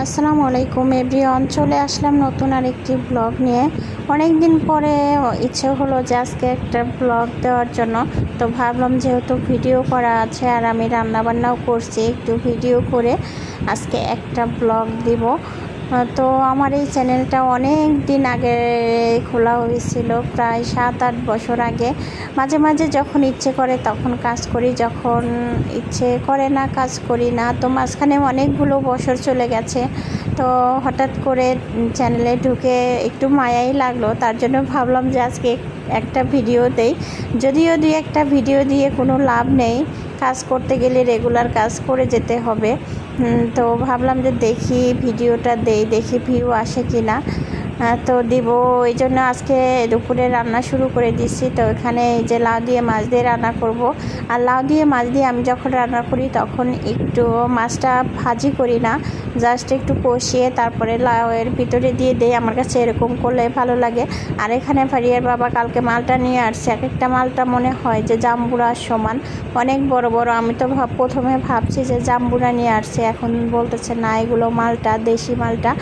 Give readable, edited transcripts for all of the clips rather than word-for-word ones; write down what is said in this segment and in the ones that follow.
আসসালামু আলাইকুম এভরিওয়ান, চলে আসলাম নতুন আরেকটি ব্লগ নিয়ে। অনেক দিন পরে ইচ্ছে হলো যে আজকে একটা ব্লগ দেওয়ার জন্য। তো ভাবলাম যেহেতু ভিডিও করা আছে আর আমি রান্নাবান্নাও করছি, একটু ভিডিও করে আজকে একটা ব্লগ দিব। তো আমার এই চ্যানেলটা অনেক দিন আগে খোলা হয়েছিল, প্রায় 7-8 বছর আগে। মাঝে মাঝে যখন ইচ্ছে করে তখন কাজ করি, যখন ইচ্ছে করে না কাজ করি না। তো মাঝখানে অনেকগুলো বছর চলে গেছে। তো হঠাৎ করে চ্যানেলে ঢুকে একটু মায়াই লাগলো, তার জন্য ভাবলাম যে আজকে একটা ভিডিও দেই। যদিও একটা ভিডিও দিয়ে কোনো লাভ নেই, কাজ করতে গেলে রেগুলার কাজ করে যেতে হবে। তো ভাবলাম যে দেখি ভিডিওটা দেখি ভিউ আসে কি না। তো দিব, এই জন্য আজকে দুপুরে রান্না শুরু করে দিচ্ছি। তো এখানে এই যে লাউ দিয়ে মাছ দিয়ে রান্না করব। আর লাউ দিয়ে মাছ দিয়ে আমি যখন রান্না করি তখন একটু মাছটা ভাজি করি না, জাস্ট একটু কষিয়ে তারপরে লাউয়ের ভিতরে দিয়ে দেই। আমার কাছে এরকম করলে ভালো লাগে। আর এখানে ফারিয়ার বাবা কালকে মালটা নিয়ে আসছে, এক একটা মালটা মনে হয় যে জাম্বুরার সমান, অনেক বড় বড়। আমি তো প্রথমে ভাবছি যে জাম্বুরা নিয়ে আসছে, এখন বলতেছে না এগুলো মালটা, দেশি মালটা।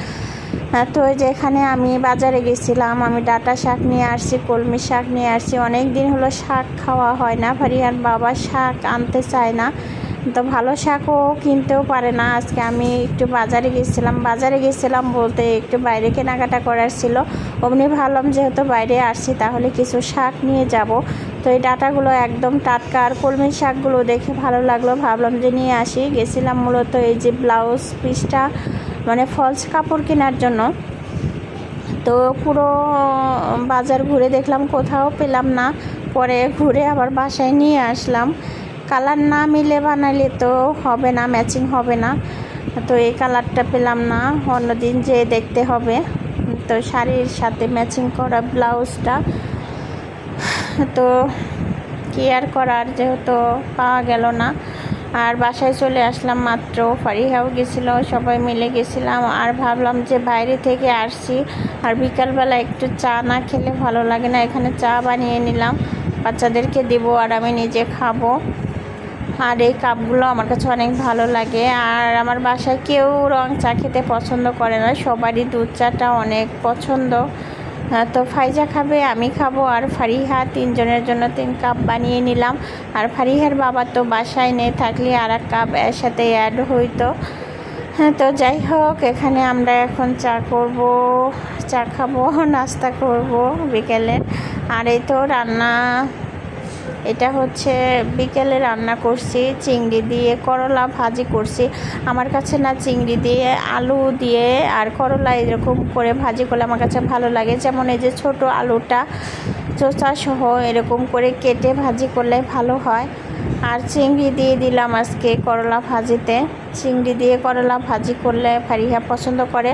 তো যে এখানে আমি বাজারে গেছিলাম, আমি ডাঁটা শাক নিয়ে আসছি, কলমি শাক নিয়ে আসছি। অনেক দিন হলো শাক খাওয়া হয় না, ফারিয়ার বাবা শাক আনতে চায় না, তো ভালো শাকও কিনতেও পারে না। আজকে আমি একটু বাজারে গেছিলাম বলতে একটু বাইরে কেনাকাটা করার ছিল। অমনি ভাবলাম যেহেতু বাইরে আসছি তাহলে কিছু শাক নিয়ে যাব। তো এই ডাঁটাগুলো একদম টাটকা, আর কলমি শাকগুলো দেখে ভালো লাগলো, ভাবলাম যে নিয়ে আসি। গেছিলাম মূলত এই যে ব্লাউজ পিসটা মানে ফলস কাপড় কেনার জন্য। তো পুরো বাজার ঘুরে দেখলাম, কোথাও পেলাম না। পরে ঘুরে আবার বাসায় নিয়ে আসলাম। কালার না মিলে বানালে তো হবে না, ম্যাচিং হবে না। তো এই কালারটা পেলাম না, অন্যদিন যে দেখতে হবে। তো শাড়ির সাথে ম্যাচিং করা ব্লাউজটা তো কি আর করার, যেহেতু পাওয়া গেল না। আর বাসায় চলে আসলাম মাত্র, ফারিহাও গেছিলো, সবাই মিলে গেছিলাম। আর ভাবলাম যে বাইরে থেকে আসছি আর বিকালবেলা একটু চা না খেলে ভালো লাগে না, এখানে চা বানিয়ে নিলাম, বাচ্চাদেরকে দিব আর আমি নিজে খাবো। আর এই কাপগুলো আমার কাছে অনেক ভালো লাগে। আর আমার বাসায় কেউ রং চা খেতে পছন্দ করে না, সবারই দুধ চাটা অনেক পছন্দ। তো ফাইজা খাবে, আমি খাবো আর ফারিহা, 3 জনের জন্য 3 কাপ বানিয়ে নিলাম। আর ফারিহার বাবা তো বাসায় নেই, থাকলে আর এক কাপ এর সাথে অ্যাড হইতো। তো যাই হোক, এখানে আমরা এখন চা খাবো, নাস্তা করব বিকেলে। আর এই তো রান্না, এটা হচ্ছে বিকেলে রান্না করছি চিংড়ি দিয়ে করলা ভাজি করছি। আমার কাছে না চিংড়ি দিয়ে আলু দিয়ে আর করলা এরকম করে ভাজি করলে আমার কাছে ভালো লাগে। যেমন এই যে ছোট আলুটা চোচা সহ এরকম করে কেটে ভাজি করলে ভালো হয়। আর চিংড়ি দিয়ে দিলাম আজকে করলা ভাজিতে। চিংড়ি দিয়ে করলা ভাজি করলে ফারিহা পছন্দ করে।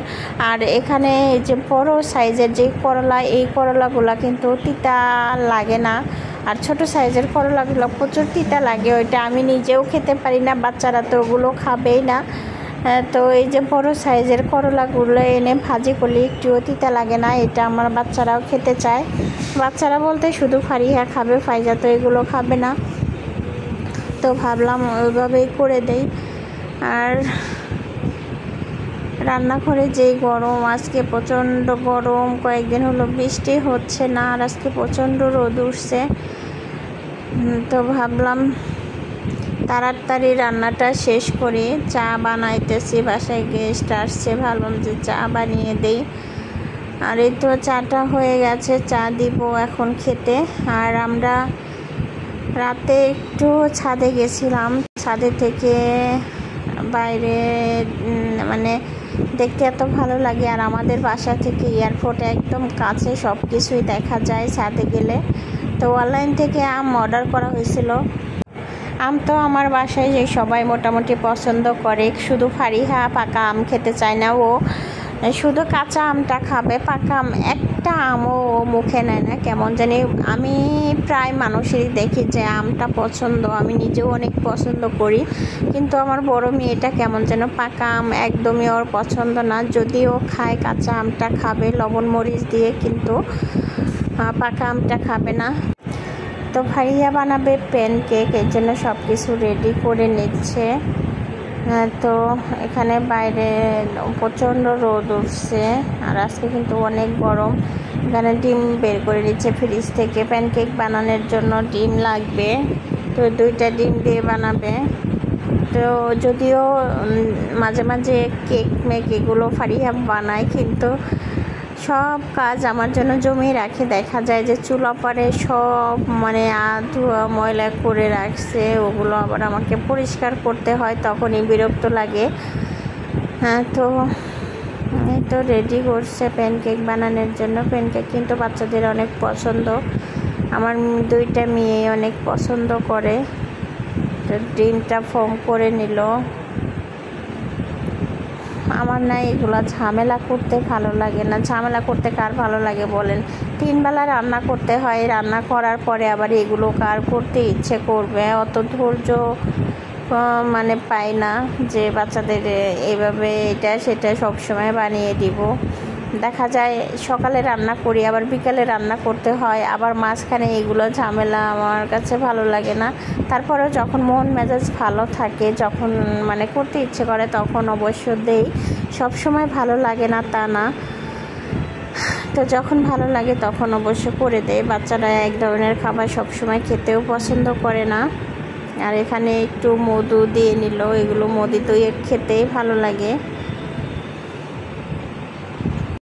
আর এখানে এই যে বড় সাইজের যে করলা, এই করলাগুলো কিন্তু তিতা লাগে না। আর ছোট সাইজের করলাগুলো প্রচুর তিতা লাগে, ওইটা আমি নিজেও খেতে পারি না, বাচ্চারা তো ওগুলো খাবেই না। তো এই যে বড় সাইজের করলাগুলো এনে ভাজি করলে একটুও তিতা লাগে না, এটা আমার বাচ্চারাও খেতে চায়। বাচ্চারা বলতে শুধু ফারিহা খাবে, ফাইজা তো এগুলো খাবে না। তো ভাবলাম ওইভাবেই করে দেই। আর রান্নাঘরে যেই গরম, আজকে প্রচণ্ড গরম, কয়েকদিন হলো বৃষ্টি হচ্ছে না, আর আজকে প্রচণ্ড রোদ উঠছে। তো ভাবলাম তাড়াতাড়ি রান্নাটা শেষ করি, চা বানাইতেছি, বাসায় গেস্ট আসছে, ভাবলাম যে চা বানিয়ে দেই। আর এই তো চাটা হয়ে গেছে, চা দিব এখন খেতে। আর আমরা রাতে একটু ছাদে গেছিলাম, ছাদে থেকে বাইরে মানে দেখতে এত ভালো লাগে। আর আমাদের বাসা থেকে এয়ারপোর্ট একদম কাছে, সব কিছুই দেখা যায় ছাদে গেলে। তো অনলাইন থেকে আম অর্ডার করা হয়েছিল। আম তো আমার বাসায় যে সবাই মোটামুটি পছন্দ করে, শুধু ফারিহা পাকা আম খেতে চায় না, ও শুধু কাঁচা আমটা খাবে, পাকা আম একটা আমও মুখে নেয় না, কেমন জানি। আমি প্রায় মানুষেরই দেখি যে আমটা পছন্দ, আমি নিজেও অনেক পছন্দ করি, কিন্তু আমার বড় মেয়েটা কেমন যেন পাকা আম একদমই ওর পছন্দ না। যদিও খায়, কাঁচা আমটা খাবে লবণ মরিচ দিয়ে, কিন্তু পাকা আমটা খাবে না। তো ফারিহা বানাবে প্যানকেক, এর জন্য সব কিছু রেডি করে নিচ্ছে। তো এখানে বাইরে প্রচণ্ড রোদ উঠছে আর আজকে কিন্তু অনেক গরম। এখানে ডিম বের করে নিচ্ছে ফ্রিজ থেকে, প্যানকেক বানানোর জন্য ডিম লাগবে, তো 2টা ডিম দিয়ে বানাবে। তো যদিও মাঝে মাঝে কেক মেক এগুলো ফারিয়া বানায়, কিন্তু সব কাজ আমার জন্য জমিয়ে রাখে। দেখা যায় যে চুলা পারে সব মানে ধোয়া ময়লা করে রাখছে, ওগুলো আবার আমাকে পরিষ্কার করতে হয়, তখনই বিরক্ত লাগে। হ্যাঁ, তো এই তো রেডি করছে প্যানকেক বানানোর জন্য। প্যানকেক কিন্তু বাচ্চাদের অনেক পছন্দ, আমার 2টা মেয়ে অনেক পছন্দ করে। তো ডিমটা ফোম করে নিল। আমার না এগুলো ঝামেলা করতে ভালো লাগে না। ঝামেলা করতে কার ভালো লাগে বলেন? 3 বেলা রান্না করতে হয়, রান্না করার পরে আবার এগুলো কার করতে ইচ্ছে করবে? অত ধৈর্য মানে পাই না যে বাচ্চাদের এইভাবে এটা সেটা সবসময় বানিয়ে দিব। দেখা যায় সকালে রান্না করি, আবার বিকালে রান্না করতে হয়, আবার মাঝখানে এগুলো ঝামেলা আমার কাছে ভালো লাগে না। তারপরেও যখন মন মেজাজ ভালো থাকে, যখন মানে করতে ইচ্ছে করে, তখন অবশ্য দেই। সব সময় ভালো লাগে না তা না, তো যখন ভালো লাগে তখন অবশ্য করে দেয়। বাচ্চারা এক ধরনের খাবার সবসময় খেতেও পছন্দ করে না। আর এখানে একটু মধু দিয়ে নিল, এগুলো মধু দই খেতেই ভালো লাগে।